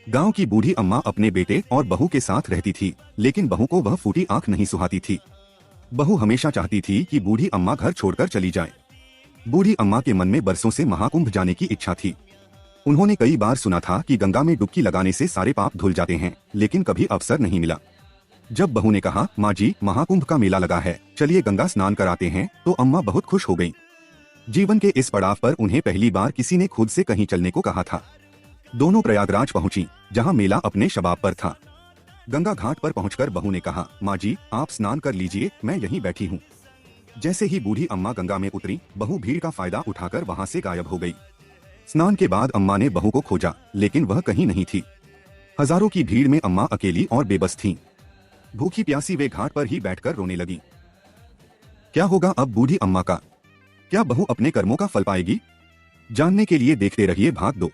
गांव की बूढ़ी अम्मा अपने बेटे और बहू के साथ रहती थी, लेकिन बहू को वह फूटी आंख नहीं सुहाती थी। बहू हमेशा चाहती थी कि बूढ़ी अम्मा घर छोड़कर चली जाए। बूढ़ी अम्मा के मन में बरसों से महाकुंभ जाने की इच्छा थी। उन्होंने कई बार सुना था कि गंगा में डुबकी लगाने से सारे पाप धुल जाते हैं, लेकिन कभी अवसर नहीं मिला। जब बहू ने कहा, माँ जी, महाकुंभ का मेला लगा है, चलिए गंगा स्नान कराते हैं, तो अम्मा बहुत खुश हो गयी। जीवन के इस पड़ाव पर उन्हें पहली बार किसी ने खुद से कहीं चलने को कहा था। दोनों प्रयागराज पहुंची, जहां मेला अपने शबाब पर था। गंगा घाट पर पहुंचकर बहू ने कहा, माँ जी, आप स्नान कर लीजिए, मैं यहीं बैठी हूँ। जैसे ही बूढ़ी अम्मा गंगा में उतरी, बहू भीड़ का फायदा उठाकर वहां से गायब हो गई। स्नान के बाद अम्मा ने बहू को खोजा, लेकिन वह कहीं नहीं थी। हजारों की भीड़ में अम्मा अकेली और बेबस थीं। भूखी प्यासी वे घाट पर ही बैठकर रोने लगी। क्या होगा अब बूढ़ी अम्मा का? क्या बहू अपने कर्मों का फल पाएगी? जानने के लिए देखते रहिए भाग 2।